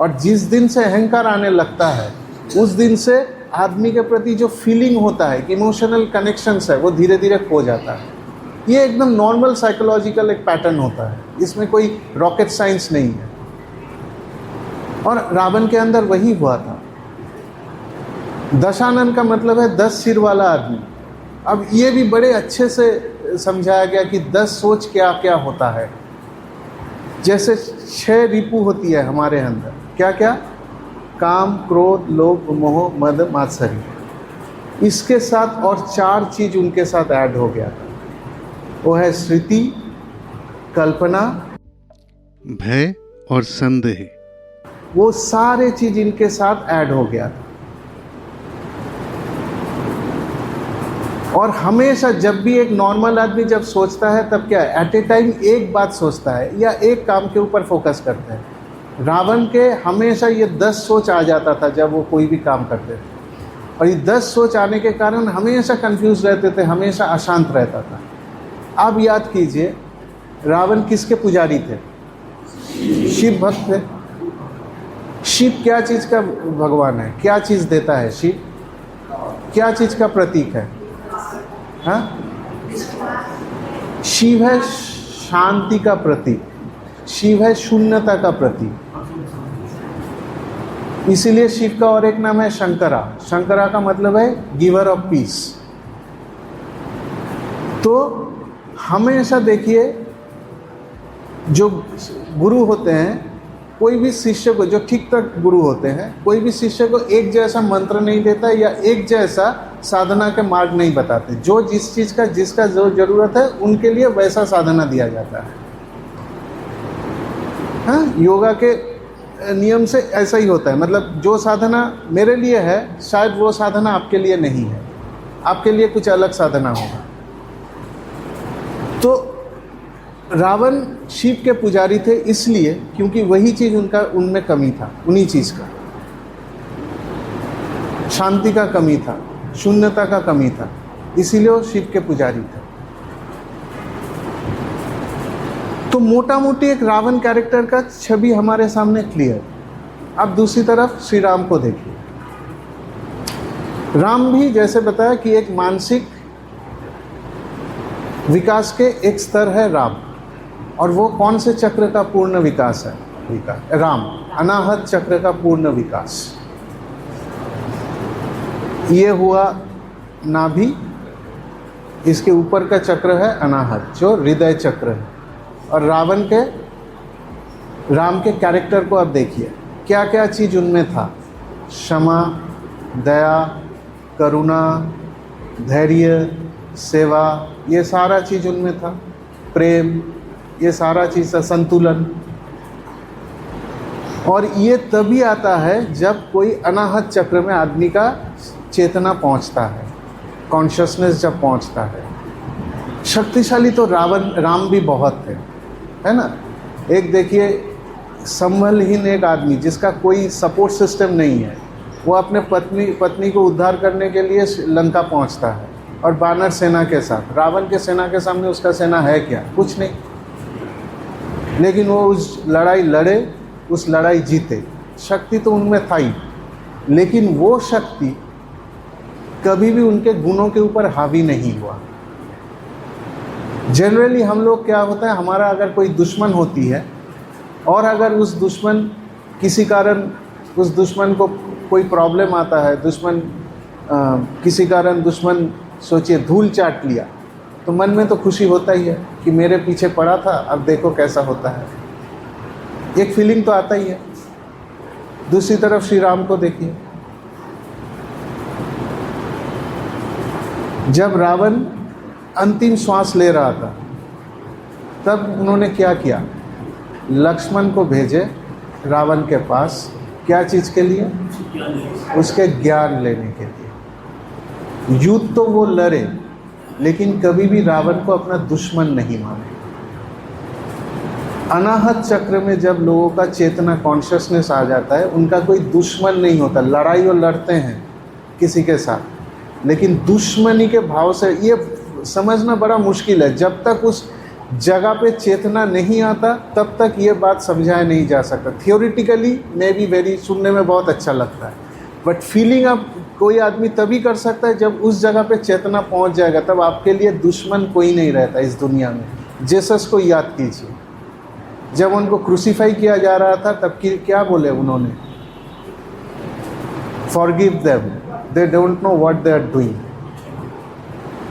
और जिस दिन से अहंकार आने लगता है उस दिन से आदमी के प्रति जो फीलिंग होता है कि इमोशनल कनेक्शंस है वो धीरे धीरे खो जाता है। ये एकदम नॉर्मल साइकोलॉजिकल एक पैटर्न होता है, इसमें कोई रॉकेट साइंस नहीं है। और रावण के अंदर वही हुआ था। दशानन का मतलब है 10 सिर वाला आदमी। अब ये भी बड़े अच्छे से समझाया गया कि 10 सोच क्या क्या होता है। जैसे 6 रिपु होती है हमारे अंदर, क्या क्या? काम, क्रोध, लोभ, मोह, मद, मात्सर्य। इसके साथ और 4 चीज उनके साथ ऐड हो गया था। वो है स्मृति, कल्पना, भय और संदेह। वो सारे चीज इनके साथ ऐड हो गया था। और हमेशा जब भी एक नॉर्मल आदमी जब सोचता है तब क्या है, एट ए टाइम एक बात सोचता है या एक काम के ऊपर फोकस करता है। रावण के हमेशा ये 10 सोच आ जाता था जब वो कोई भी काम करते थे। और ये 10 सोच आने के कारण हमेशा कंफ्यूज रहते थे, हमेशा अशांत रहता था। अब याद कीजिए, रावण किसके पुजारी थे? शिव भक्त थे। शिव क्या चीज का भगवान है? क्या चीज देता है शिव? क्या चीज का प्रतीक है? हाँ, शिव है शांति का प्रतीक, शिव है शून्यता का प्रतीक। इसीलिए शिव का और एक नाम है शंकरा। शंकरा का मतलब है गिवर ऑफ पीस। तो हमेशा देखिए, जो गुरु होते हैं, कोई भी शिष्य को, जो ठीक तक गुरु होते हैं, कोई भी शिष्य को एक जैसा मंत्र नहीं देता या एक जैसा साधना के मार्ग नहीं बताते। जो जिस चीज़ का जिसका जो जरूरत है उनके लिए वैसा साधना दिया जाता है। हाँ, योगा के नियम से ऐसा ही होता है। मतलब जो साधना मेरे लिए है शायद वो साधना आपके लिए नहीं है, आपके लिए कुछ अलग साधना होगा। तो रावण शिव के पुजारी थे इसलिए क्योंकि वही चीज उनमें कमी था, उन्हीं चीज का, शांति का कमी था, शून्यता का कमी था, इसीलिए वो शिव के पुजारी थे। तो मोटा मोटी एक रावण कैरेक्टर का छवि हमारे सामने क्लियर। अब दूसरी तरफ श्री राम को देखिए। राम भी जैसे बताया कि एक मानसिक विकास के एक स्तर है राम। और वो कौन से चक्र का पूर्ण विकास है? राम अनाहत चक्र का पूर्ण विकास। ये हुआ नाभि, इसके ऊपर का चक्र है अनाहत, जो हृदय चक्र है। और राम के कैरेक्टर को अब देखिए, क्या क्या चीज उनमें था? क्षमा, दया, करुणा, धैर्य, सेवा, ये सारा चीज उनमें था। प्रेम, ये सारा चीज था। संतुलन। और ये तभी आता है जब कोई अनाहत चक्र में आदमी का चेतना पहुंचता है, कॉन्शियसनेस जब पहुंचता है। शक्तिशाली तो राम भी बहुत थे, है ना। एक देखिए, संबलहीन एक आदमी जिसका कोई सपोर्ट सिस्टम नहीं है, वो अपने पत्नी को उद्धार करने के लिए लंका पहुंचता है और वानर सेना के साथ। रावण के सेना के सामने उसका सेना है क्या? कुछ नहीं। लेकिन वो उस लड़ाई लड़े, उस लड़ाई जीते। शक्ति तो उनमें था ही, लेकिन वो शक्ति कभी भी उनके गुणों के ऊपर हावी नहीं हुआ। जनरली हम लोग क्या होता है, हमारा अगर कोई दुश्मन होती है और अगर उस दुश्मन किसी कारण उस दुश्मन को कोई प्रॉब्लम आता है, किसी कारण दुश्मन सोचिए धूल चाट लिया, तो मन में तो खुशी होता ही है कि मेरे पीछे पड़ा था, अब देखो कैसा होता है। एक फीलिंग तो आता ही है। दूसरी तरफ श्री राम को देखिए, जब रावण अंतिम श्वास ले रहा था तब उन्होंने क्या किया? लक्ष्मण को भेजे रावण के पास। क्या चीज के लिए? उसके ज्ञान लेने के लिए। युद्ध तो वो लड़े, लेकिन कभी भी रावण को अपना दुश्मन नहीं माने। अनाहत चक्र में जब लोगों का चेतना, कॉन्शियसनेस आ जाता है, उनका कोई दुश्मन नहीं होता। लड़ाई वो लड़ते हैं किसी के साथ, लेकिन दुश्मनी के भाव से, ये समझना बड़ा मुश्किल है। जब तक उस जगह पे चेतना नहीं आता तब तक ये बात समझाया नहीं जा सकता। थियोरिटिकली मे बी वेरी, सुनने में बहुत अच्छा लगता है, बट फीलिंग अब कोई आदमी तभी कर सकता है जब उस जगह पे चेतना पहुंच जाएगा। तब आपके लिए दुश्मन कोई नहीं रहता इस दुनिया में। जीसस को याद कीजिए, जब उनको क्रूसीफाई किया जा रहा था तब कि क्या बोले उन्होंने, forgive them, they don't know what they are doing.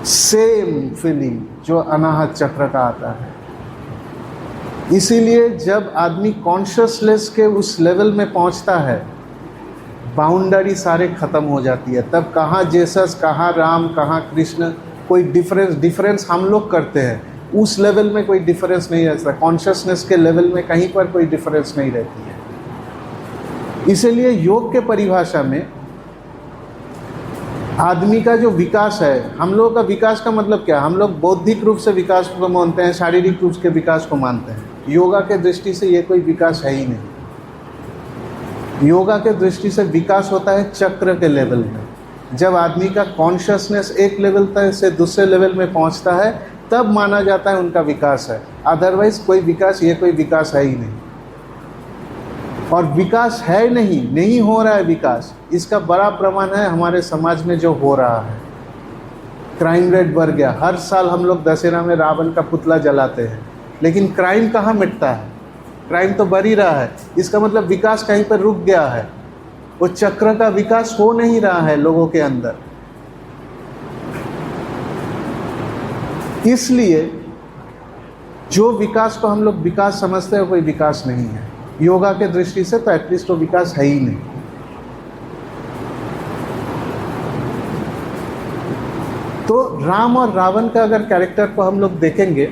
Same feeling जो अनाहत चक्र का आता है। इसीलिए जब आदमी कॉन्शियसनेस के उस लेवल में पहुंचता है, बाउंड्री सारे खत्म हो जाती है। तब कहाँ जीसस, कहाँ राम, कहाँ कृष्ण, कोई डिफरेंस हम लोग करते हैं, उस लेवल में कोई डिफरेंस नहीं रहता। कॉन्शियसनेस के लेवल में कहीं पर कोई डिफरेंस नहीं रहती है। इसीलिए योग के परिभाषा में आदमी का जो विकास है, हम लोगों का विकास का मतलब क्या है? हम लोग बौद्धिक रूप से विकास को मानते हैं, शारीरिक रूप के विकास को मानते हैं। योगा के दृष्टि से ये कोई विकास है ही नहीं। योगा के दृष्टि से विकास होता है चक्र के लेवल में। जब आदमी का कॉन्शियसनेस एक लेवल तक से दूसरे लेवल में पहुंचता है, तब माना जाता है उनका विकास है। अदरवाइज कोई विकास, ये कोई विकास है ही नहीं। और विकास है नहीं हो रहा है विकास। इसका बड़ा प्रमाण है हमारे समाज में जो हो रहा है। क्राइम रेट बढ़ गया। हर साल हम लोग दशहरा में रावण का पुतला जलाते हैं, लेकिन क्राइम कहाँ मिटता है? क्राइम तो बढ़ ही रहा है। इसका मतलब विकास कहीं पर रुक गया है। वो चक्र का विकास हो नहीं रहा है लोगों के अंदर। इसलिए जो विकास को हम लोग विकास समझते हैं, कोई विकास नहीं है। योगा के दृष्टि से तो एटलीस्ट तो विकास है ही नहीं। तो राम और रावण का अगर कैरेक्टर को हम लोग देखेंगे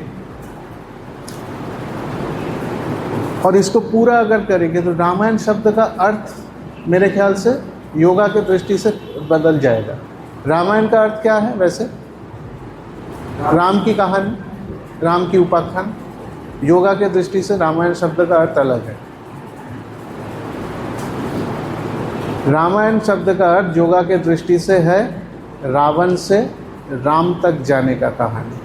और इसको पूरा अगर करेंगे, तो रामायण शब्द का अर्थ मेरे ख्याल से योगा के दृष्टि से बदल जाएगा। रामायण का अर्थ क्या है वैसे? राम की कहानी, राम की उपाख्यान। योगा के दृष्टि से रामायण शब्द का अर्थ अलग है। रामायण शब्द का अर्थ योगा के दृष्टि से है रावण से राम तक जाने का कहानी।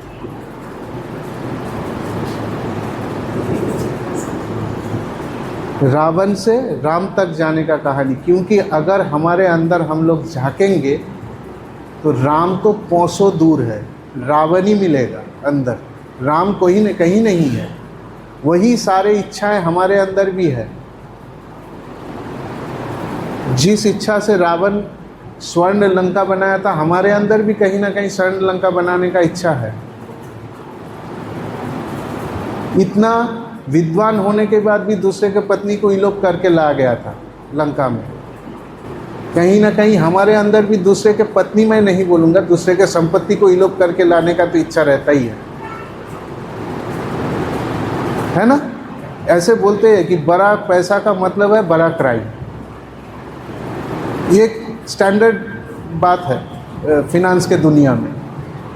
रावण से राम तक जाने का कहानी। क्योंकि अगर हमारे अंदर हम लोग झांकेंगे तो राम तो कोसों दूर है, रावण ही मिलेगा अंदर। राम कोई कहीं नहीं है। वही सारे इच्छाएं हमारे अंदर भी है। जिस इच्छा से रावण स्वर्ण लंका बनाया था, हमारे अंदर भी कहीं ना कहीं स्वर्ण लंका बनाने का इच्छा है। इतना विद्वान होने के बाद भी दूसरे के पत्नी को इलोप करके ला गया था लंका में। कहीं ना कहीं हमारे अंदर भी दूसरे के पत्नी, मैं नहीं बोलूँगा, दूसरे के संपत्ति को इलोप करके लाने का तो इच्छा रहता ही है ना? ऐसे बोलते हैं कि बड़ा पैसा का मतलब है बड़ा क्राइम। ये स्टैंडर्ड बात है फिनांस के दुनिया में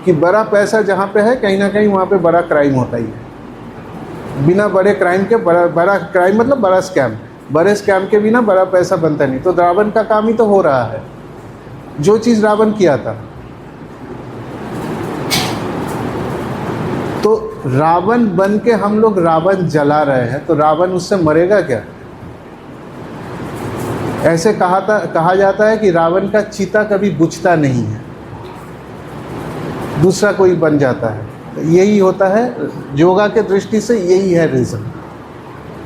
कि बड़ा पैसा जहाँ पे है, कहीं ना कहीं वहाँ पे बड़ा क्राइम होता ही है। बिना बड़े क्राइम के बड़ा क्राइम मतलब बड़ा स्कैम। बड़े स्कैम के बिना बड़ा पैसा बनता नहीं। तो रावण का काम ही तो हो रहा है जो चीज़ रावण किया था। तो रावण बन के हम लोग रावण जला रहे हैं, तो रावण उससे मरेगा क्या? ऐसे कहा जाता है कि रावण का चिता कभी बुझता नहीं है, दूसरा कोई बन जाता है। तो यही होता है योगा के दृष्टि से, यही है रीज़न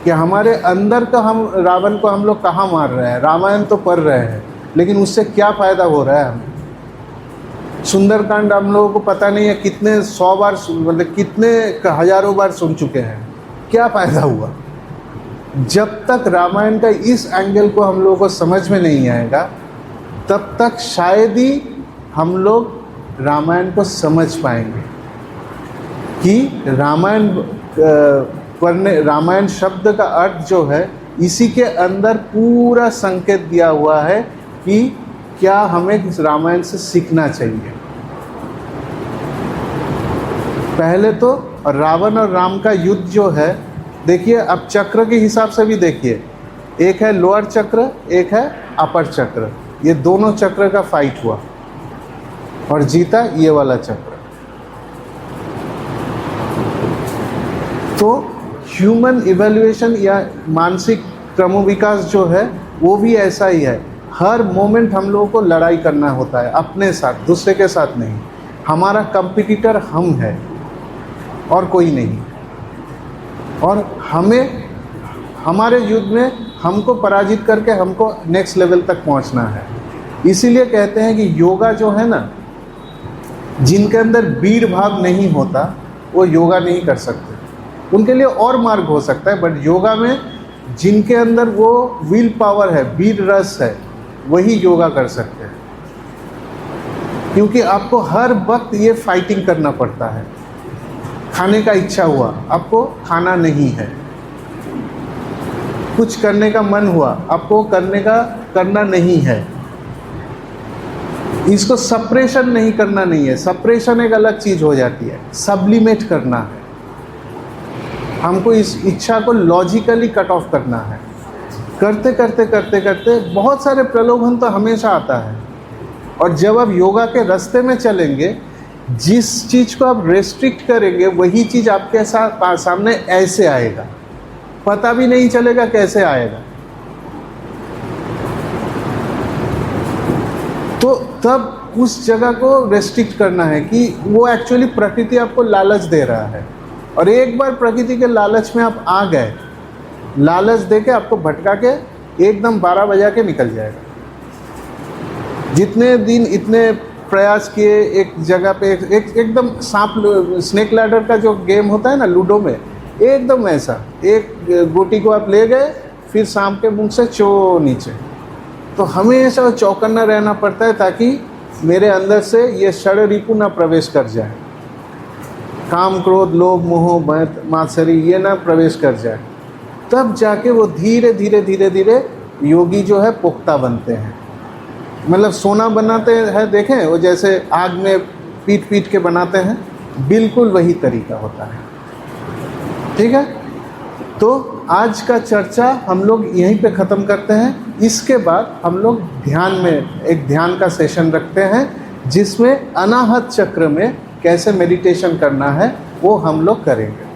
कि हमारे अंदर का हम रावण को हम लोग कहाँ मार रहे हैं। रामायण तो पढ़ रहे हैं, लेकिन उससे क्या फ़ायदा हो रहा है हमें? सुंदरकांड हम लोगों को पता नहीं है कितने 100 बार, मतलब कितने हज़ारों बार सुन चुके हैं। क्या फ़ायदा हुआ? जब तक रामायण का इस एंगल को हम लोगों को समझ में नहीं आएगा, तब तक शायद ही हम लोग रामायण को समझ पाएंगे कि रामायण शब्द का अर्थ जो है, इसी के अंदर पूरा संकेत दिया हुआ है कि क्या हमें इस रामायण से सीखना चाहिए। पहले तो रावण और राम का युद्ध जो है, देखिए अब चक्र के हिसाब से भी देखिए, एक है लोअर चक्र, एक है अपर चक्र। ये दोनों चक्र का फाइट हुआ और जीता ये वाला चक्र। तो ह्यूमन इवैल्यूएशन या मानसिक क्रमविकास जो है वो भी ऐसा ही है। हर मोमेंट हम लोगों को लड़ाई करना होता है अपने साथ, दूसरे के साथ नहीं। हमारा कंपटीटर हम है और कोई नहीं, और हमें हमारे युद्ध में हमको पराजित करके हमको नेक्स्ट लेवल तक पहुंचना है। इसीलिए कहते हैं कि योगा जो है ना, जिनके अंदर वीर भाव नहीं होता वो योगा नहीं कर सकते। उनके लिए और मार्ग हो सकता है, बट योगा में जिनके अंदर वो विल पावर है, वीर रस है, वही योगा कर सकते हैं। क्योंकि आपको हर वक्त ये फाइटिंग करना पड़ता है। खाने का इच्छा हुआ, आपको खाना नहीं है। कुछ करने का मन हुआ, आपको करना नहीं है। इसको सप्रेशन नहीं करना नहीं है। सप्रेशन एक अलग चीज हो जाती है, सब्लिमेट करना है। हमको इस इच्छा को लॉजिकली कट ऑफ करना है। करते करते करते करते बहुत सारे प्रलोभन तो हमेशा आता है, और जब आप योगा के रास्ते में चलेंगे, जिस चीज़ को आप रेस्ट्रिक्ट करेंगे वही चीज़ आपके साथ सामने ऐसे आएगा, पता भी नहीं चलेगा कैसे आएगा। तो तब उस जगह को रेस्ट्रिक्ट करना है कि वो एक्चुअली प्रकृति आपको लालच दे रहा है, और एक बार प्रकृति के लालच में आप आ गए, लालच देके आपको भटका के एकदम 12 बजा के निकल जाएगा। जितने दिन इतने प्रयास किए एक जगह पे, एकदम सांप स्नेक लैडर का जो गेम होता है ना लूडो में, एकदम ऐसा एक गोटी को आप ले गए, फिर सांप के मुंह से चो नीचे। तो हमेशा चौकन्ना रहना पड़ता है ताकि मेरे अंदर से ये षड रिपु ना प्रवेश कर जाए, काम क्रोध लोभ मोह मात्सरी ये ना प्रवेश कर जाए। तब जाके वो धीरे धीरे धीरे धीरे योगी जो है पुख्ता बनते हैं। मतलब सोना बनाते हैं, देखें वो जैसे आग में पीट पीट के बनाते हैं, बिल्कुल वही तरीका होता है। ठीक है, तो आज का चर्चा हम लोग यहीं पे ख़त्म करते हैं। इसके बाद हम लोग ध्यान में एक ध्यान का सेशन रखते हैं, जिसमें अनाहत चक्र में कैसे मेडिटेशन करना है वो हम लोग करेंगे।